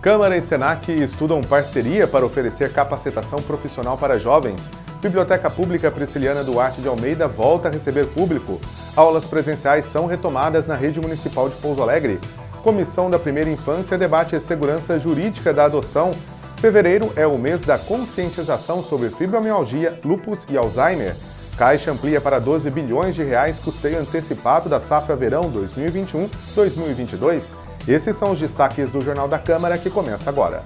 Câmara e Senac estudam parceria para oferecer capacitação profissional para jovens. Biblioteca Pública Prisciliana Duarte de Almeida volta a receber público. Aulas presenciais são retomadas na rede municipal de Pouso Alegre. Comissão da Primeira Infância debate a segurança jurídica da adoção. Fevereiro é o mês da conscientização sobre fibromialgia, lúpus e Alzheimer. Caixa amplia para 12 bilhões de reais custeio antecipado da safra verão 2021-2022. Esses são os destaques do Jornal da Câmara que começa agora.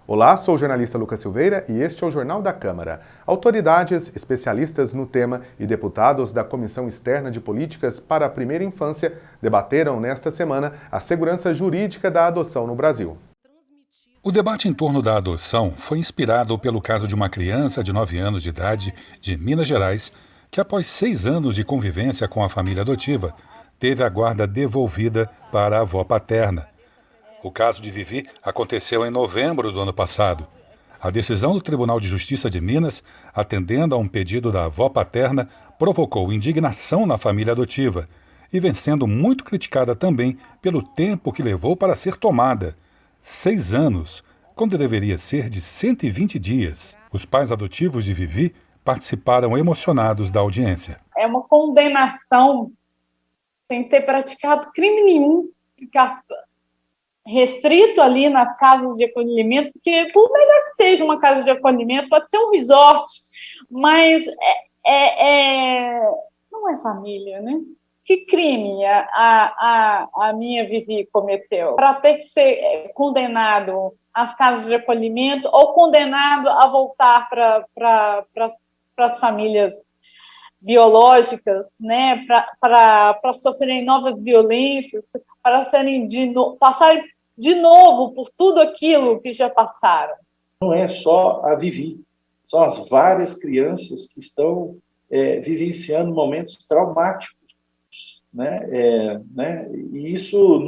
Olá, sou o jornalista Lucas Silveira e este é o Jornal da Câmara. Autoridades, especialistas no tema e deputados da Comissão Externa de Políticas para a Primeira Infância debateram nesta semana a segurança jurídica da adoção no Brasil. O debate em torno da adoção foi inspirado pelo caso de uma criança de 9 anos de idade de Minas Gerais que, após 6 anos de convivência com a família adotiva, teve a guarda devolvida para a avó paterna. O caso de Vivi aconteceu em novembro do ano passado. A decisão do Tribunal de Justiça de Minas, atendendo a um pedido da avó paterna, provocou indignação na família adotiva e vem sendo muito criticada também pelo tempo que levou para ser tomada. 6 anos, quando deveria ser de 120 dias. Os pais adotivos de Vivi participaram emocionados da audiência. É uma condenação sem ter praticado crime nenhum, ficar restrito ali nas casas de acolhimento, porque por melhor que seja uma casa de acolhimento, pode ser um resort, mas não é família, né? Que crime a minha Vivi cometeu? Para ter que ser condenado às casas de acolhimento ou condenado a voltar para as famílias biológicas, né? Para sofrerem novas violências, para passarem de novo por tudo aquilo que já passaram. Não é só a Vivi, são as várias crianças que estão vivenciando momentos traumáticos, né? E isso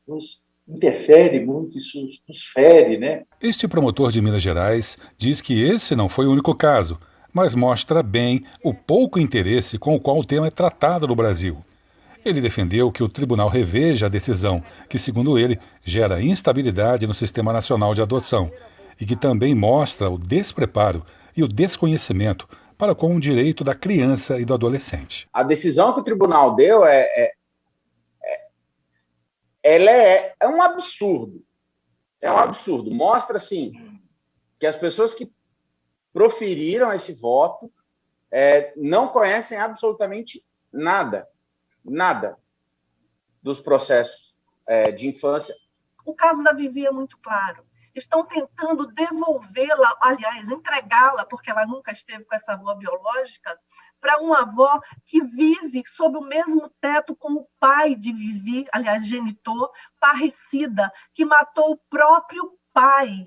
nos interfere muito, isso nos fere, né? Este promotor de Minas Gerais diz que esse não foi o único caso, mas mostra bem o pouco interesse com o qual o tema é tratado no Brasil. Ele defendeu que o tribunal reveja a decisão, que, segundo ele, gera instabilidade no Sistema Nacional de Adoção e que também mostra o despreparo e o desconhecimento para com o direito da criança e do adolescente. A decisão que o tribunal deu é um absurdo. É um absurdo. Mostra, assim, que as pessoas que proferiram esse voto não conhecem absolutamente nada dos processos de infância. O caso da Vivi é muito claro. Estão tentando devolvê-la, aliás, entregá-la, porque ela nunca esteve com essa avó biológica, para uma avó que vive sob o mesmo teto com o pai de Vivi, aliás, genitor, parricida, que matou o próprio pai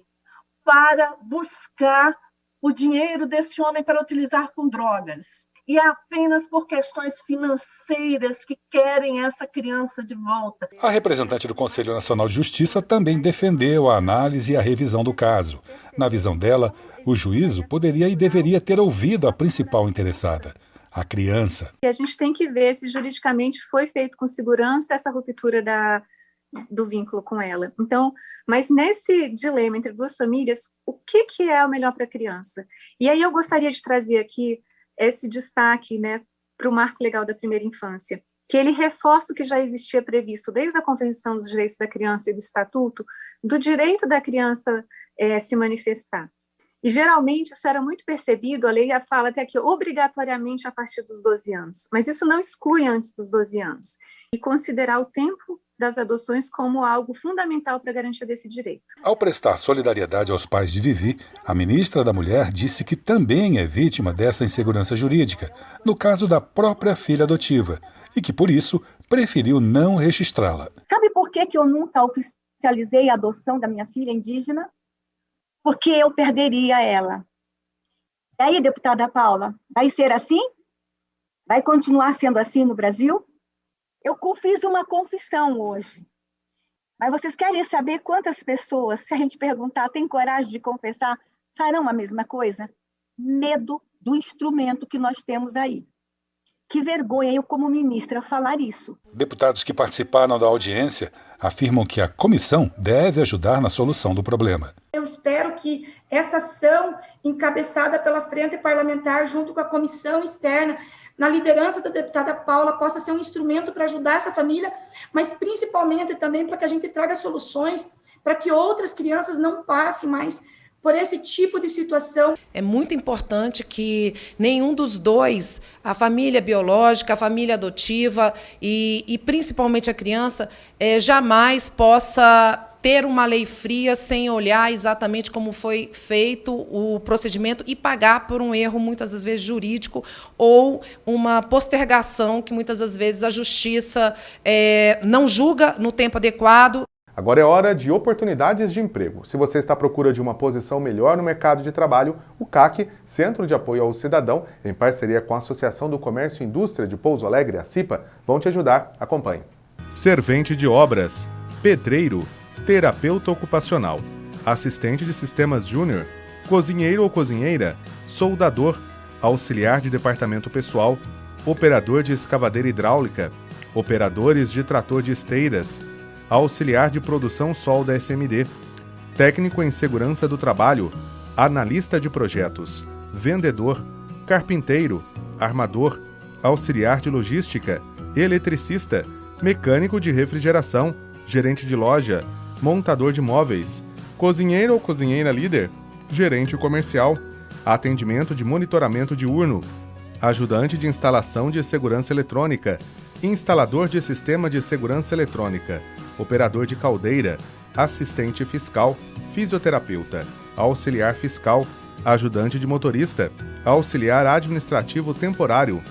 para buscar o dinheiro desse homem para utilizar com drogas. E é apenas por questões financeiras que querem essa criança de volta. A representante do Conselho Nacional de Justiça também defendeu a análise e a revisão do caso. Na visão dela, o juízo poderia e deveria ter ouvido a principal interessada, a criança. E a gente tem que ver se juridicamente foi feito com segurança essa ruptura do vínculo com ela. Então, mas nesse dilema entre duas famílias, o que é o melhor para a criança? E aí eu gostaria de trazer aqui esse destaque, né, para o Marco Legal da Primeira Infância, que ele reforça o que já existia previsto desde a Convenção dos Direitos da Criança e do Estatuto, do direito da criança se manifestar. E, geralmente, isso era muito percebido, a lei fala até que obrigatoriamente a partir dos 12 anos, mas isso não exclui antes dos 12 anos, e considerar o tempo das adoções como algo fundamental para a garantia desse direito. Ao prestar solidariedade aos pais de Vivi, a ministra da Mulher disse que também é vítima dessa insegurança jurídica, no caso da própria filha adotiva, e que, por isso, preferiu não registrá-la. Sabe por que eu nunca oficializei a adoção da minha filha indígena? Porque eu perderia ela. E aí, deputada Paula, vai ser assim? Vai continuar sendo assim no Brasil? Eu fiz uma confissão hoje. Mas vocês querem saber quantas pessoas, se a gente perguntar, têm coragem de confessar, farão a mesma coisa? Medo do instrumento que nós temos aí. Que vergonha eu, como ministra, falar isso. Deputados que participaram da audiência afirmam que a comissão deve ajudar na solução do problema. Eu espero que essa ação encabeçada pela Frente Parlamentar, junto com a comissão externa, na liderança da deputada Paula, possa ser um instrumento para ajudar essa família, mas principalmente também para que a gente traga soluções para que outras crianças não passem mais por esse tipo de situação. É muito importante que nenhum dos dois, a família biológica, a família adotiva e principalmente a criança, jamais possa ter uma lei fria sem olhar exatamente como foi feito o procedimento e pagar por um erro, muitas das vezes, jurídico ou uma postergação que, muitas das vezes, a justiça não julga no tempo adequado. Agora é hora de oportunidades de emprego. Se você está à procura de uma posição melhor no mercado de trabalho, o CAC, Centro de Apoio ao Cidadão, em parceria com a Associação do Comércio e Indústria de Pouso Alegre, a CIPA, vão te ajudar. Acompanhe. Servente de obras, pedreiro, terapeuta ocupacional, assistente de sistemas júnior, cozinheiro ou cozinheira, soldador, auxiliar de departamento pessoal, operador de escavadeira hidráulica, operadores de trator de esteiras, auxiliar de produção solda SMD, técnico em segurança do trabalho, analista de projetos, vendedor, carpinteiro, armador, auxiliar de logística, eletricista, mecânico de refrigeração, gerente de loja, montador de móveis, cozinheiro ou cozinheira líder, gerente comercial, atendimento de monitoramento diurno, ajudante de instalação de segurança eletrônica, instalador de sistema de segurança eletrônica, operador de caldeira, assistente fiscal, fisioterapeuta, auxiliar fiscal, ajudante de motorista, auxiliar administrativo temporário,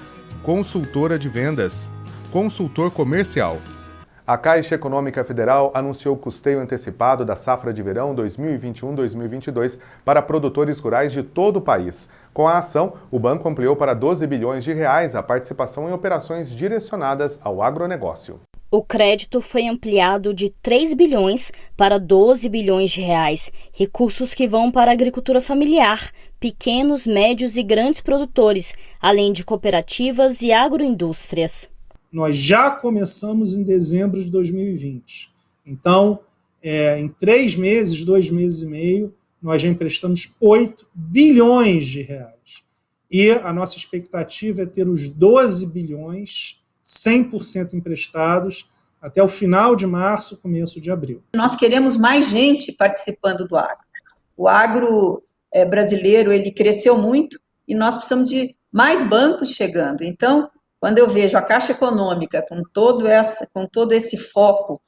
consultora de vendas, consultor comercial. A Caixa Econômica Federal anunciou o custeio antecipado da safra de verão 2021-2022 para produtores rurais de todo o país. Com a ação, o banco ampliou para 12 bilhões de reais a participação em operações direcionadas ao agronegócio. O crédito foi ampliado de 3 bilhões para 12 bilhões de reais, recursos que vão para a agricultura familiar, pequenos, médios e grandes produtores, além de cooperativas e agroindústrias. Nós já começamos em dezembro de 2020. Então, em 3 meses, 2 meses e meio, nós já emprestamos 8 bilhões de reais. E a nossa expectativa é ter os 12 bilhões, 100% emprestados, até o final de março, começo de abril. Nós queremos mais gente participando do agro. O agro brasileiro ele cresceu muito e nós precisamos de mais bancos chegando. Então, quando eu vejo a Caixa Econômica com todo esse foco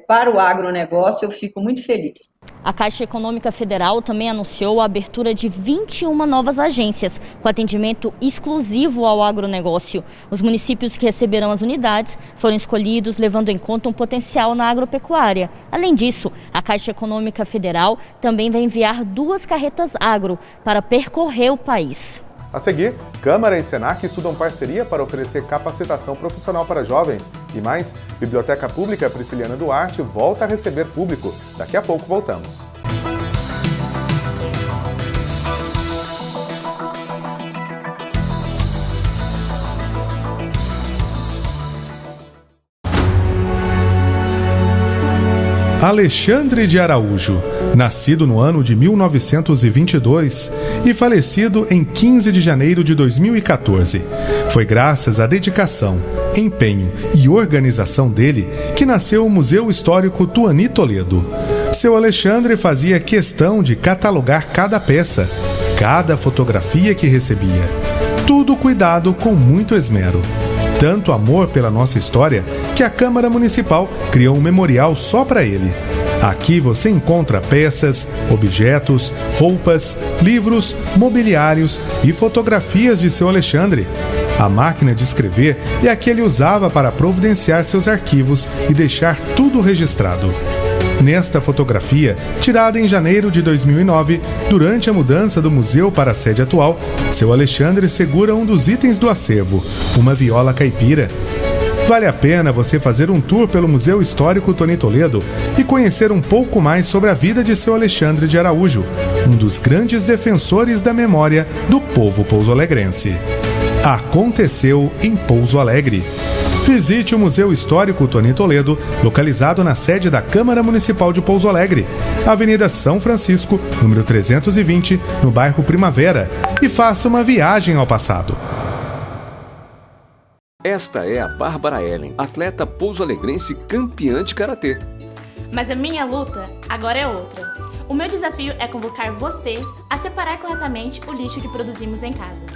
para o agronegócio, eu fico muito feliz. A Caixa Econômica Federal também anunciou a abertura de 21 novas agências, com atendimento exclusivo ao agronegócio. Os municípios que receberão as unidades foram escolhidos levando em conta um potencial na agropecuária. Além disso, a Caixa Econômica Federal também vai enviar 2 carretas agro para percorrer o país. A seguir, Câmara e Senac estudam parceria para oferecer capacitação profissional para jovens. E mais, Biblioteca Pública Prisciliana Duarte volta a receber público. Daqui a pouco voltamos. Alexandre de Araújo, nascido no ano de 1922 e falecido em 15 de janeiro de 2014. Foi graças à dedicação, empenho e organização dele que nasceu o Museu Histórico Tuani Toledo. Seu Alexandre fazia questão de catalogar cada peça, cada fotografia que recebia. Tudo cuidado com muito esmero. Tanto amor pela nossa história que a Câmara Municipal criou um memorial só para ele. Aqui você encontra peças, objetos, roupas, livros, mobiliários e fotografias de seu Alexandre. A máquina de escrever é a que ele usava para providenciar seus arquivos e deixar tudo registrado. Nesta fotografia, tirada em janeiro de 2009, durante a mudança do museu para a sede atual, seu Alexandre segura um dos itens do acervo, uma viola caipira. Vale a pena você fazer um tour pelo Museu Histórico Tony Toledo e conhecer um pouco mais sobre a vida de seu Alexandre de Araújo, um dos grandes defensores da memória do povo pouso-alegrense. Aconteceu em Pouso Alegre. Visite o Museu Histórico Tony Toledo, localizado na sede da Câmara Municipal de Pouso Alegre, Avenida São Francisco, número 320, no bairro Primavera, e faça uma viagem ao passado. Esta é a Bárbara Ellen, atleta pouso-alegrense campeã de karatê. Mas a minha luta agora é outra. O meu desafio é convocar você a separar corretamente o lixo que produzimos em casa.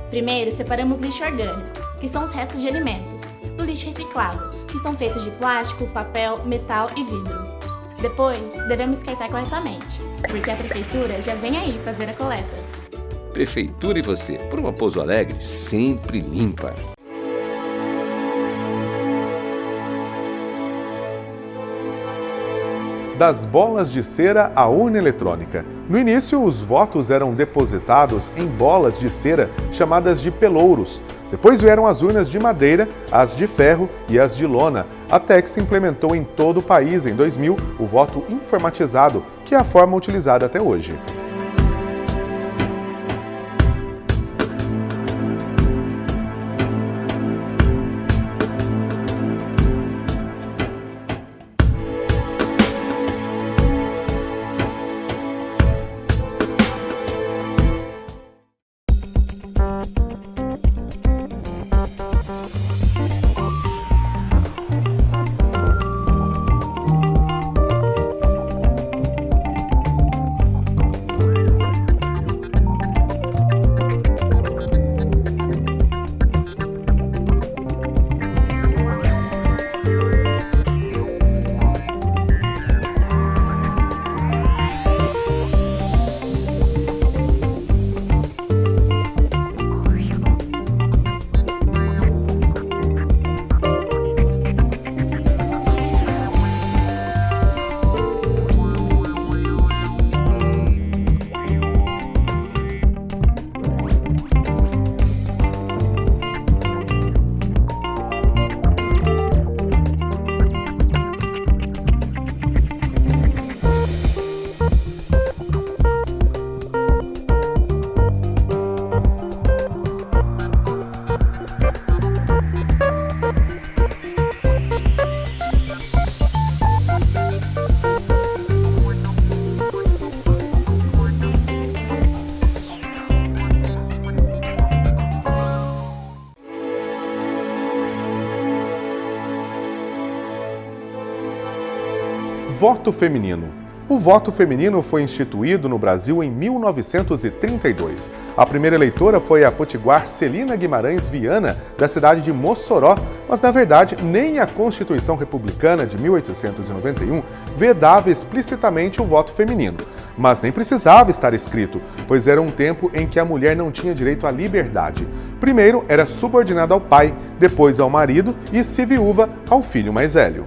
Primeiro, separamos lixo orgânico, que são os restos de alimentos, do lixo reciclável, que são feitos de plástico, papel, metal e vidro. Depois, devemos descartar corretamente, porque a prefeitura já vem aí fazer a coleta. Prefeitura e você, por uma Pouso Alegre sempre limpa. Das bolas de cera à urna eletrônica. No início, os votos eram depositados em bolas de cera chamadas de pelouros. Depois vieram as urnas de madeira, as de ferro e as de lona, até que se implementou em todo o país, em 2000, o voto informatizado, que é a forma utilizada até hoje. Voto feminino. O voto feminino foi instituído no Brasil em 1932. A primeira eleitora foi a potiguar Celina Guimarães Viana, da cidade de Mossoró, mas na verdade nem a Constituição Republicana de 1891 vedava explicitamente o voto feminino. Mas nem precisava estar escrito, pois era um tempo em que a mulher não tinha direito à liberdade. Primeiro era subordinada ao pai, depois ao marido e, se viúva, ao filho mais velho.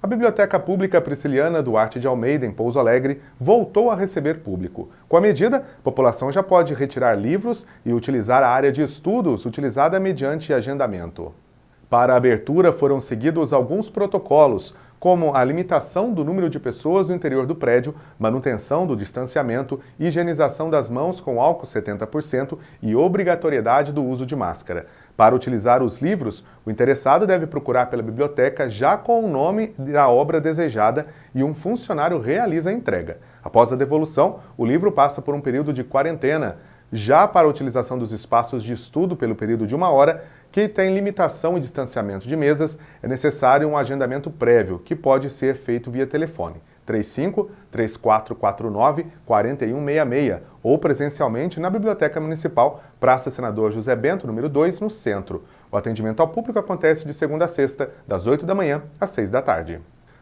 A Biblioteca Pública Prisciliana Duarte de Almeida, em Pouso Alegre, voltou a receber público. Com a medida, a população já pode retirar livros e utilizar a área de estudos, utilizada mediante agendamento. Para a abertura, foram seguidos alguns protocolos, como a limitação do número de pessoas no interior do prédio, manutenção do distanciamento, higienização das mãos com álcool 70% e obrigatoriedade do uso de máscara. Para utilizar os livros, o interessado deve procurar pela biblioteca já com o nome da obra desejada e um funcionário realiza a entrega. Após a devolução, o livro passa por um período de quarentena. Já para a utilização dos espaços de estudo pelo período de 1 hora, que tem limitação e distanciamento de mesas, é necessário um agendamento prévio, que pode ser feito via telefone. 35-3449-4166 ou presencialmente na Biblioteca Municipal, Praça Senador José Bento, número 2, no centro. O atendimento ao público acontece de segunda a sexta, das 8 da manhã às 6 da tarde.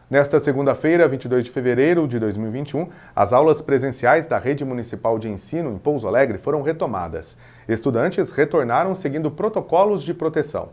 Nesta segunda-feira, 22 de fevereiro de 2021, as aulas presenciais da Rede Municipal de Ensino em Pouso Alegre foram retomadas. Estudantes retornaram seguindo protocolos de proteção.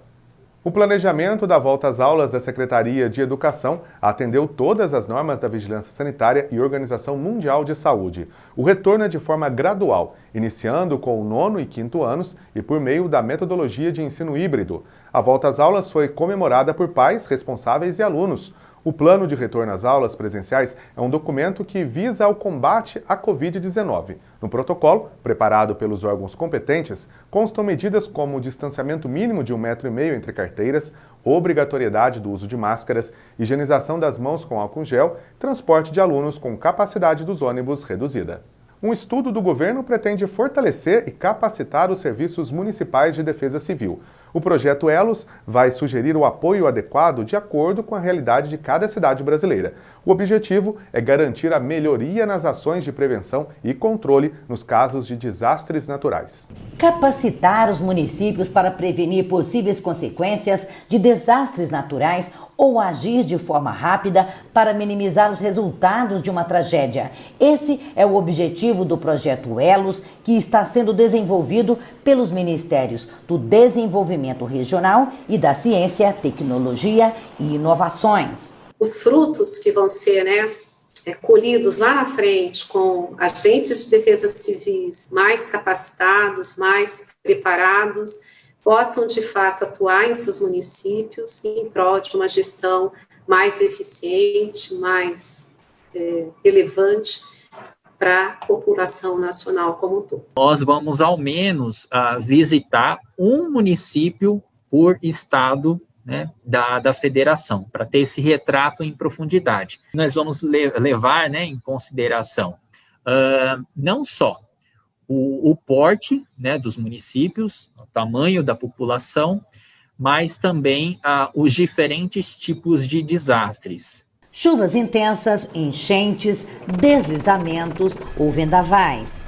O planejamento da volta às aulas da Secretaria de Educação atendeu todas as normas da Vigilância Sanitária e Organização Mundial de Saúde. O retorno é de forma gradual, iniciando com o 9º e 5º anos e por meio da metodologia de ensino híbrido. A volta às aulas foi comemorada por pais, responsáveis e alunos. O plano de retorno às aulas presenciais é um documento que visa o combate à Covid-19. No protocolo, preparado pelos órgãos competentes, constam medidas como o distanciamento mínimo de 1,5 m entre carteiras, obrigatoriedade do uso de máscaras, higienização das mãos com álcool gel, transporte de alunos com capacidade dos ônibus reduzida. Um estudo do governo pretende fortalecer e capacitar os serviços municipais de defesa civil. O projeto Elos vai sugerir o apoio adequado de acordo com a realidade de cada cidade brasileira. O objetivo é garantir a melhoria nas ações de prevenção e controle nos casos de desastres naturais. Capacitar os municípios para prevenir possíveis consequências de desastres naturais ou agir de forma rápida para minimizar os resultados de uma tragédia. Esse é o objetivo do projeto Elos, que está sendo desenvolvido pelos Ministérios do Desenvolvimento Regional e da Ciência, Tecnologia e Inovações. Os frutos que vão ser colhidos lá na frente com agentes de defesa civis mais capacitados, mais preparados, possam, de fato, atuar em seus municípios em prol de uma gestão mais eficiente, mais relevante para a população nacional como um todo. Nós vamos, ao menos, visitar um município por estado, né, da federação, para ter esse retrato em profundidade. Nós vamos levar, né, em consideração não só o porte, né, dos municípios, o tamanho da população, mas também os diferentes tipos de desastres. Chuvas intensas, enchentes, deslizamentos ou vendavais.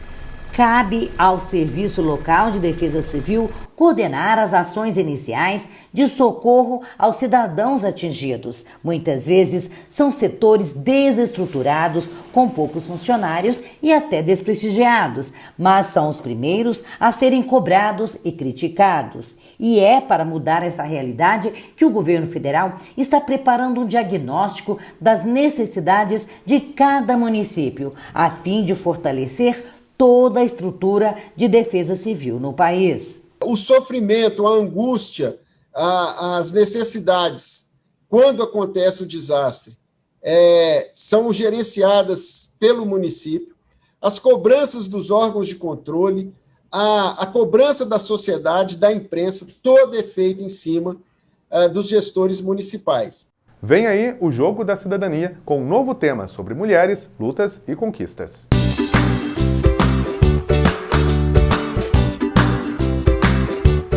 Cabe ao Serviço Local de Defesa Civil coordenar as ações iniciais de socorro aos cidadãos atingidos. Muitas vezes são setores desestruturados, com poucos funcionários e até desprestigiados, mas são os primeiros a serem cobrados e criticados. E é para mudar essa realidade que o governo federal está preparando um diagnóstico das necessidades de cada município, a fim de fortalecer toda a estrutura de defesa civil no país. O sofrimento, a angústia, as necessidades, quando acontece o desastre, são gerenciadas pelo município, as cobranças dos órgãos de controle, a cobrança da sociedade, da imprensa, toda é feita em cima dos gestores municipais. Vem aí o Jogo da Cidadania, com um novo tema sobre mulheres, lutas e conquistas.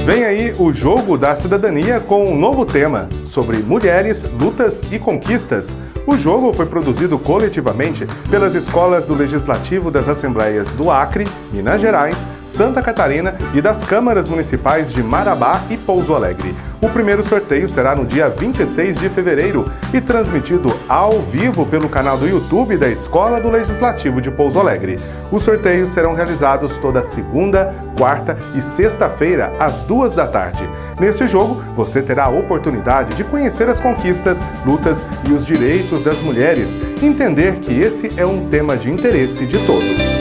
Vem aí o Jogo da Cidadania com um novo tema sobre mulheres, lutas e conquistas. O jogo foi produzido coletivamente pelas escolas do Legislativo das Assembleias do Acre, Minas Gerais, Santa Catarina e das câmaras municipais de Marabá e Pouso Alegre. O primeiro sorteio será no dia 26 de fevereiro e transmitido ao vivo pelo canal do YouTube da Escola do Legislativo de Pouso Alegre. Os sorteios serão realizados toda segunda, quarta e sexta-feira, às 2 da tarde. Neste jogo, você terá a oportunidade de conhecer as conquistas, lutas e os direitos das mulheres, entender que esse é um tema de interesse de todos.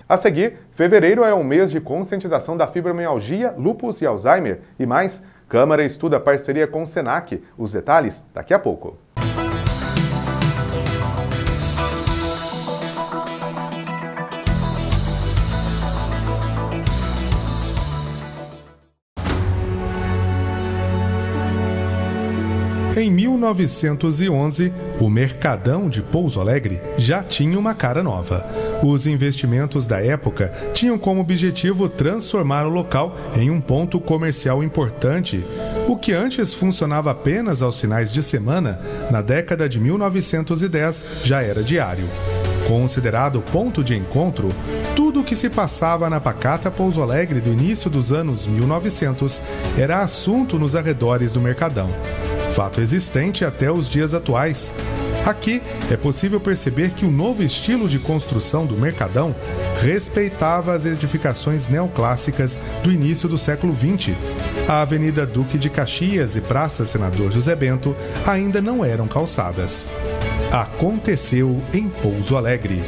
A seguir, fevereiro é um mês de conscientização da fibromialgia, lúpus e Alzheimer. E mais, Câmara estuda parceria com o Senac. Os detalhes daqui a pouco. Em 1911, o Mercadão de Pouso Alegre já tinha uma cara nova. Os investimentos da época tinham como objetivo transformar o local em um ponto comercial importante. O que antes funcionava apenas aos finais de semana, na década de 1910 já era diário. Considerado ponto de encontro, tudo o que se passava na pacata Pouso Alegre do início dos anos 1900 era assunto nos arredores do Mercadão. Fato existente até os dias atuais. Aqui é possível perceber que o novo estilo de construção do Mercadão respeitava as edificações neoclássicas do início do século XX. A Avenida Duque de Caxias e Praça Senador José Bento ainda não eram calçadas. Aconteceu em Pouso Alegre.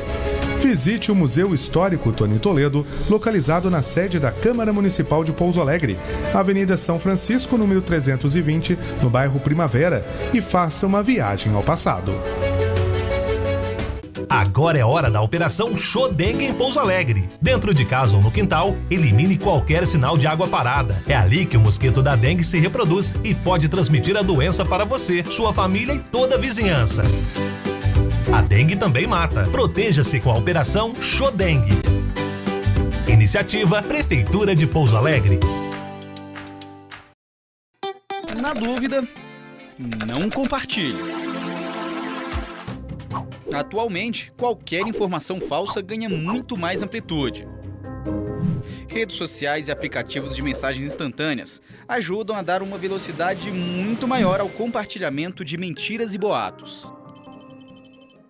Visite o Museu Histórico Tony Toledo, localizado na sede da Câmara Municipal de Pouso Alegre, Avenida São Francisco, número 320, no bairro Primavera, e faça uma viagem ao passado. Agora é hora da Operação Show Dengue em Pouso Alegre. Dentro de casa ou no quintal, elimine qualquer sinal de água parada. É ali que o mosquito da dengue se reproduz e pode transmitir a doença para você, sua família e toda a vizinhança. A dengue também mata. Proteja-se com a Operação Show Dengue. Iniciativa Prefeitura de Pouso Alegre. Na dúvida, não compartilhe. Atualmente, qualquer informação falsa ganha muito mais amplitude. Redes sociais e aplicativos de mensagens instantâneas ajudam a dar uma velocidade muito maior ao compartilhamento de mentiras e boatos.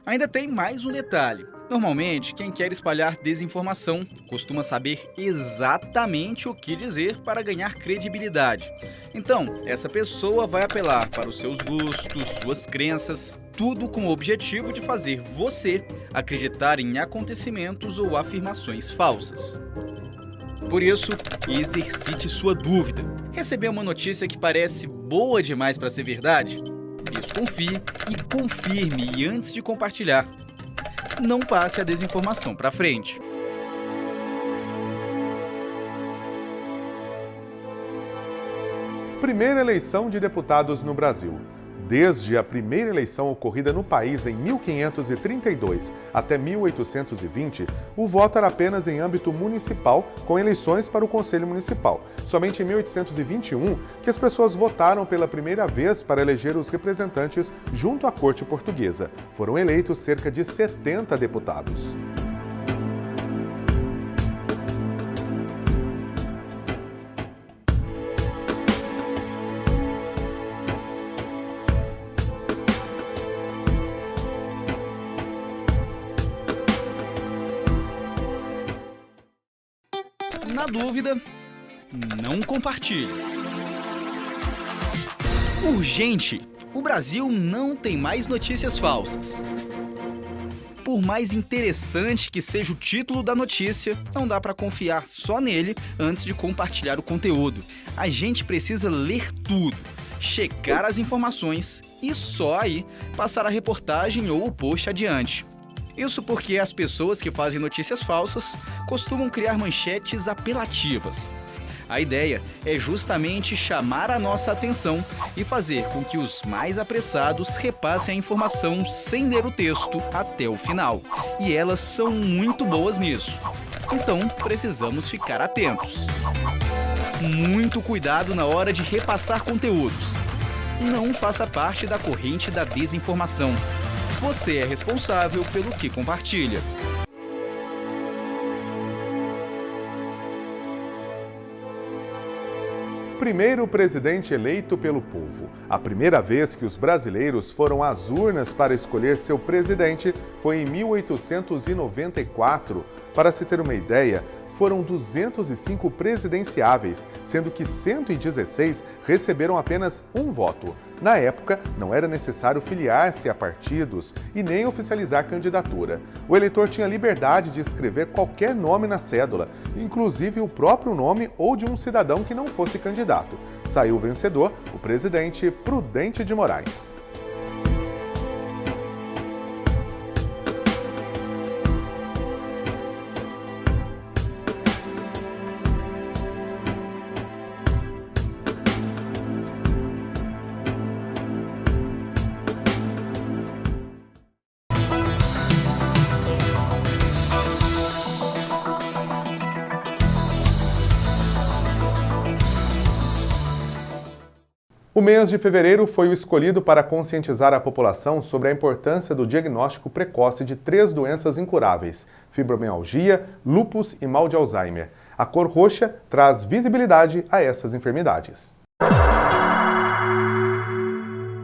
Ainda tem mais um detalhe. Normalmente, quem quer espalhar desinformação costuma saber exatamente o que dizer para ganhar credibilidade. Então, essa pessoa vai apelar para os seus gostos, suas crenças, tudo com o objetivo de fazer você acreditar em acontecimentos ou afirmações falsas. Por isso, exercite sua dúvida. Recebeu uma notícia que parece boa demais para ser verdade? Desconfie e confirme antes de compartilhar. Não passe a desinformação para frente. Primeira eleição de deputados no Brasil. Desde a primeira eleição ocorrida no país em 1532 até 1820, o voto era apenas em âmbito municipal, com eleições para o Conselho Municipal. Somente em 1821 que as pessoas votaram pela primeira vez para eleger os representantes junto à Corte Portuguesa. Foram eleitos cerca de 70 deputados. Na dúvida, não compartilhe. Urgente! O Brasil não tem mais notícias falsas. Por mais interessante que seja o título da notícia, não dá para confiar só nele antes de compartilhar o conteúdo. A gente precisa ler tudo, checar as informações e só aí passar a reportagem ou o post adiante. Isso porque as pessoas que fazem notícias falsas costumam criar manchetes apelativas. A ideia é justamente chamar a nossa atenção e fazer com que os mais apressados repassem a informação sem ler o texto até o final. E elas são muito boas nisso. Então, precisamos ficar atentos. Muito cuidado na hora de repassar conteúdos. Não faça parte da corrente da desinformação. Você é responsável pelo que compartilha. Primeiro presidente eleito pelo povo. A primeira vez que os brasileiros foram às urnas para escolher seu presidente foi em 1894. Para se ter uma ideia, foram 205 presidenciáveis, sendo que 116 receberam apenas um voto. Na época, não era necessário filiar-se a partidos e nem oficializar candidatura. O eleitor tinha liberdade de escrever qualquer nome na cédula, inclusive o próprio nome ou de um cidadão que não fosse candidato. Saiu vencedor o presidente Prudente de Moraes. O mês de fevereiro foi o escolhido para conscientizar a população sobre a importância do diagnóstico precoce de 3 doenças incuráveis: fibromialgia, lúpus e mal de Alzheimer. A cor roxa traz visibilidade a essas enfermidades.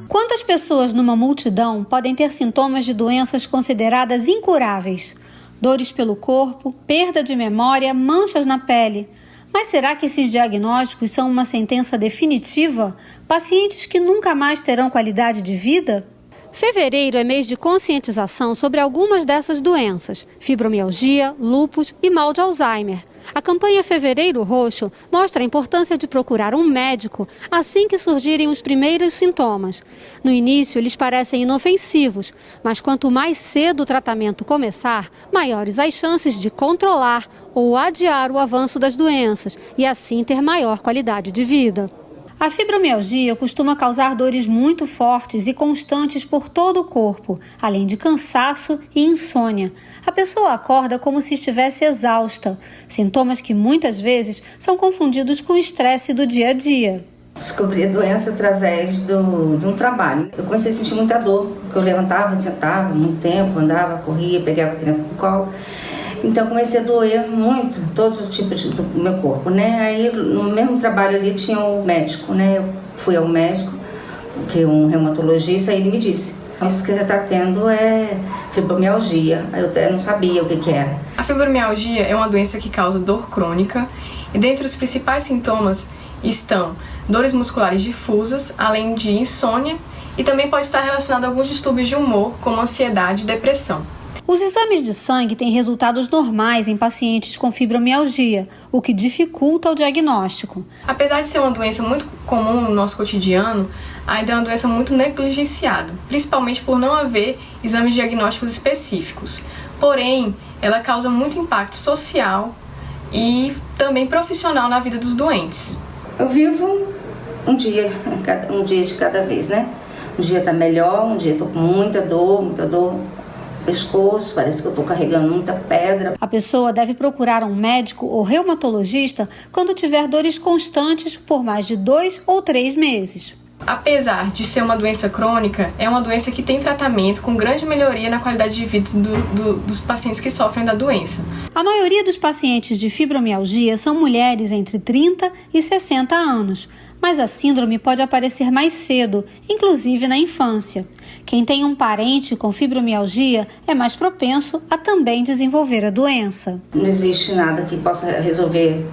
Quantas pessoas numa multidão podem ter sintomas de doenças consideradas incuráveis? Dores pelo corpo, perda de memória, manchas na pele. Mas será que esses diagnósticos são uma sentença definitiva? Pacientes que nunca mais terão qualidade de vida? Fevereiro é mês de conscientização sobre algumas dessas doenças: fibromialgia, lúpus e mal de Alzheimer. A campanha Fevereiro Roxo mostra a importância de procurar um médico assim que surgirem os primeiros sintomas. No início, eles parecem inofensivos, mas quanto mais cedo o tratamento começar, maiores as chances de controlar ou adiar o avanço das doenças e assim ter maior qualidade de vida. A fibromialgia costuma causar dores muito fortes e constantes por todo o corpo, além de cansaço e insônia. A pessoa acorda como se estivesse exausta, sintomas que muitas vezes são confundidos com o estresse do dia a dia. Descobri a doença através de um trabalho. Eu comecei a sentir muita dor, porque eu levantava, sentava muito tempo, andava, corria, pegava a criança no colo. Então comecei a doer muito, todos os tipos do meu corpo, né? Aí no mesmo trabalho ali tinha o médico, né? Eu fui ao médico, que um reumatologista, e ele me disse: isso que você está tendo é fibromialgia. Aí eu até não sabia o que era. A fibromialgia é uma doença que causa dor crônica e dentre os principais sintomas estão dores musculares difusas, além de insônia, e também pode estar relacionado a alguns distúrbios de humor, como ansiedade e depressão. Os exames de sangue têm resultados normais em pacientes com fibromialgia, o que dificulta o diagnóstico. Apesar de ser uma doença muito comum no nosso cotidiano, ainda é uma doença muito negligenciada, principalmente por não haver exames diagnósticos específicos. Porém, ela causa muito impacto social e também profissional na vida dos doentes. Eu vivo um dia de cada vez, né? Um dia tá melhor, um dia tô com muita dor. Pescoço, parece que eu estou carregando muita pedra. A pessoa deve procurar um médico ou reumatologista quando tiver dores constantes por mais de 2 ou 3 meses. Apesar de ser uma doença crônica, é uma doença que tem tratamento com grande melhoria na qualidade de vida dos pacientes que sofrem da doença. A maioria dos pacientes de fibromialgia são mulheres entre 30 e 60 anos, mas a síndrome pode aparecer mais cedo, inclusive na infância. Quem tem um parente com fibromialgia é mais propenso a também desenvolver a doença. Não existe nada que possa resolver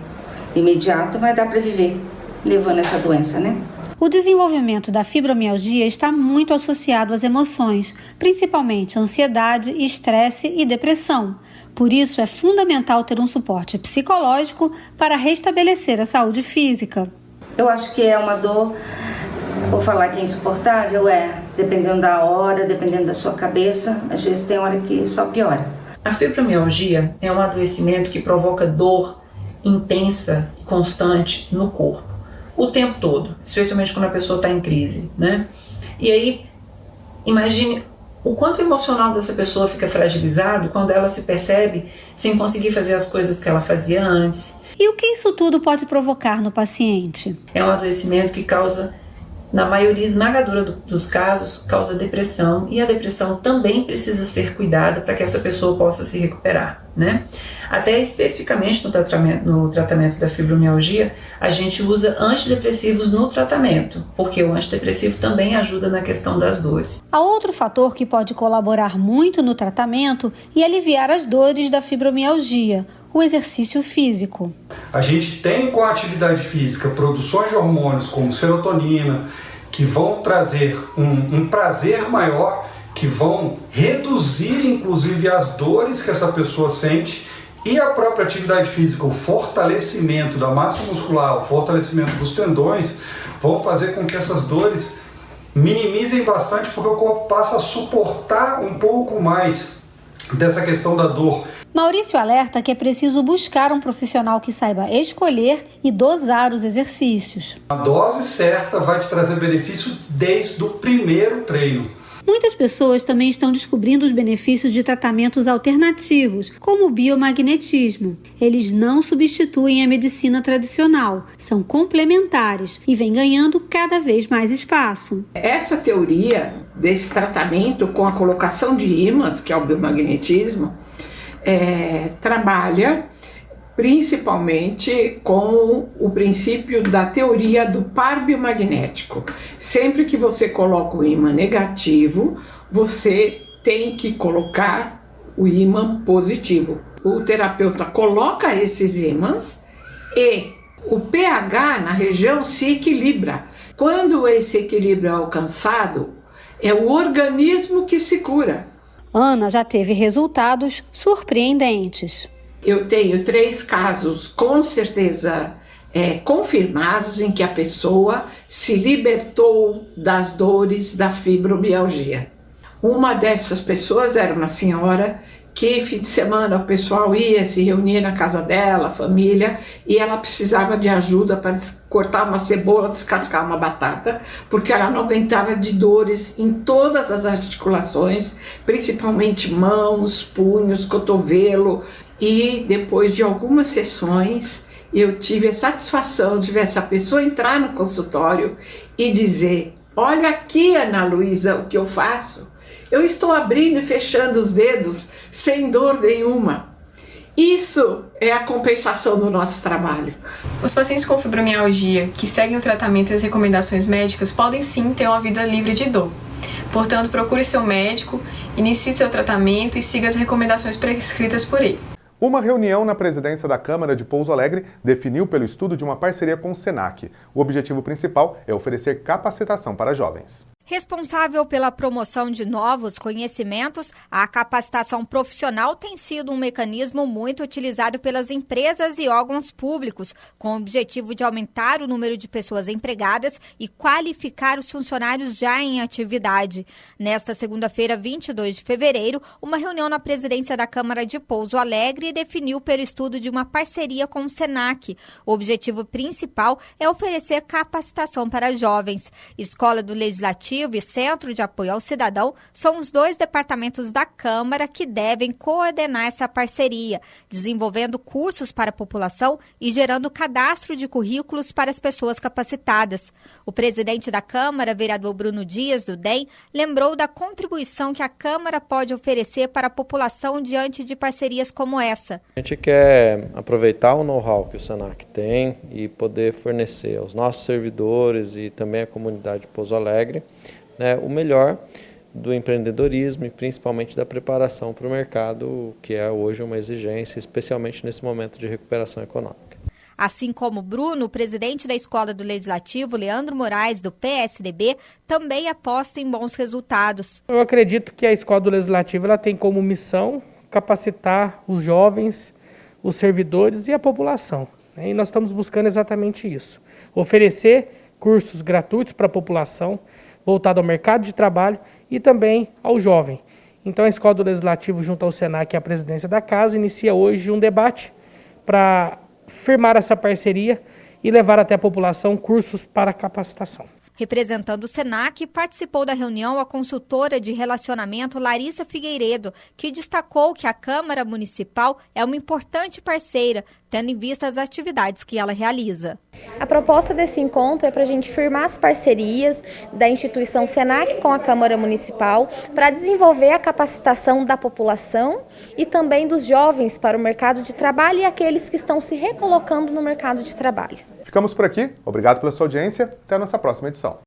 imediato, mas dá para viver levando essa doença, né? O desenvolvimento da fibromialgia está muito associado às emoções, principalmente ansiedade, estresse e depressão. Por isso, é fundamental ter um suporte psicológico para restabelecer a saúde física. Eu acho que é uma dor, vou falar que é insuportável, dependendo da hora, dependendo da sua cabeça, às vezes tem hora que só piora. A fibromialgia é um adoecimento que provoca dor intensa e constante no corpo, o tempo todo, especialmente quando a pessoa está em crise, né? E aí, imagine o quanto o emocional dessa pessoa fica fragilizado quando ela se percebe sem conseguir fazer as coisas que ela fazia antes. E o que isso tudo pode provocar no paciente? É um adoecimento que causa, na maioria esmagadora dos casos, causa depressão, e a depressão também precisa ser cuidada para que essa pessoa possa se recuperar, né? Até especificamente no tratamento da fibromialgia, a gente usa antidepressivos no tratamento, porque o antidepressivo também ajuda na questão das dores. Há outro fator que pode colaborar muito no tratamento e aliviar as dores da fibromialgia: o exercício físico. A gente tem com a atividade física produções de hormônios como serotonina, que vão trazer um prazer maior, que vão reduzir inclusive as dores que essa pessoa sente, e a própria atividade física, o fortalecimento da massa muscular, o fortalecimento dos tendões, vão fazer com que essas dores minimizem bastante, porque o corpo passa a suportar um pouco mais dessa questão da dor. Maurício alerta que é preciso buscar um profissional que saiba escolher e dosar os exercícios. A dose certa vai te trazer benefício desde o primeiro treino. Muitas pessoas também estão descobrindo os benefícios de tratamentos alternativos, como o biomagnetismo. Eles não substituem a medicina tradicional, são complementares e vêm ganhando cada vez mais espaço. Essa teoria desse tratamento com a colocação de ímãs, que é o biomagnetismo, trabalha principalmente com o princípio da teoria do par biomagnético. Sempre que você coloca o ímã negativo, você tem que colocar o ímã positivo. O terapeuta coloca esses ímãs e o pH na região se equilibra. Quando esse equilíbrio é alcançado, é o organismo que se cura. Ana já teve resultados surpreendentes. Eu tenho 3 casos com certeza confirmados em que a pessoa se libertou das dores da fibromialgia. Uma dessas pessoas era uma senhora que fim de semana o pessoal ia se reunir na casa dela, a família, e ela precisava de ajuda para cortar uma cebola, descascar uma batata, porque ela não aguentava de dores em todas as articulações, principalmente mãos, punhos, cotovelo. E depois de algumas sessões, eu tive a satisfação de ver essa pessoa entrar no consultório e dizer: olha aqui, Ana Luísa, o que eu faço. Eu estou abrindo e fechando os dedos sem dor nenhuma. Isso é a compensação do nosso trabalho. Os pacientes com fibromialgia que seguem o tratamento e as recomendações médicas podem sim ter uma vida livre de dor. Portanto, procure seu médico, inicie seu tratamento e siga as recomendações prescritas por ele. Uma reunião na presidência da Câmara de Pouso Alegre definiu pelo estudo de uma parceria com o SENAC. O objetivo principal é oferecer capacitação para jovens. Responsável pela promoção de novos conhecimentos, a capacitação profissional tem sido um mecanismo muito utilizado pelas empresas e órgãos públicos, com o objetivo de aumentar o número de pessoas empregadas e qualificar os funcionários já em atividade. Nesta segunda-feira, 22 de fevereiro, uma reunião na presidência da Câmara de Pouso Alegre definiu pelo estudo de uma parceria com o SENAC. O objetivo principal é oferecer capacitação para jovens. Escola do Legislativo e Centro de Apoio ao Cidadão são os 2 departamentos da Câmara que devem coordenar essa parceria, desenvolvendo cursos para a população e gerando cadastro de currículos para as pessoas capacitadas. O presidente da Câmara, vereador Bruno Dias, do DEM, lembrou da contribuição que a Câmara pode oferecer para a população diante de parcerias como essa. A gente quer aproveitar o know-how que o SENAC tem e poder fornecer aos nossos servidores e também à comunidade de Pouso Alegre o melhor do empreendedorismo e principalmente da preparação para o mercado, que é hoje uma exigência, especialmente nesse momento de recuperação econômica. Assim como Bruno, o presidente da Escola do Legislativo, Leandro Moraes, do PSDB, também aposta em bons resultados. Eu acredito que a Escola do Legislativo ela tem como missão capacitar os jovens, os servidores e a população. E nós estamos buscando exatamente isso. Oferecer cursos gratuitos para a população, voltado ao mercado de trabalho e também ao jovem. Então a Escola do Legislativo, junto ao SENAC e à presidência da Casa, inicia hoje um debate para firmar essa parceria e levar até a população cursos para capacitação. Representando o SENAC, participou da reunião a consultora de relacionamento Larissa Figueiredo, que destacou que a Câmara Municipal é uma importante parceira, tendo em vista as atividades que ela realiza. A proposta desse encontro é para a gente firmar as parcerias da instituição SENAC com a Câmara Municipal para desenvolver a capacitação da população e também dos jovens para o mercado de trabalho e aqueles que estão se recolocando no mercado de trabalho. Ficamos por aqui. Obrigado pela sua audiência. Até a nossa próxima edição.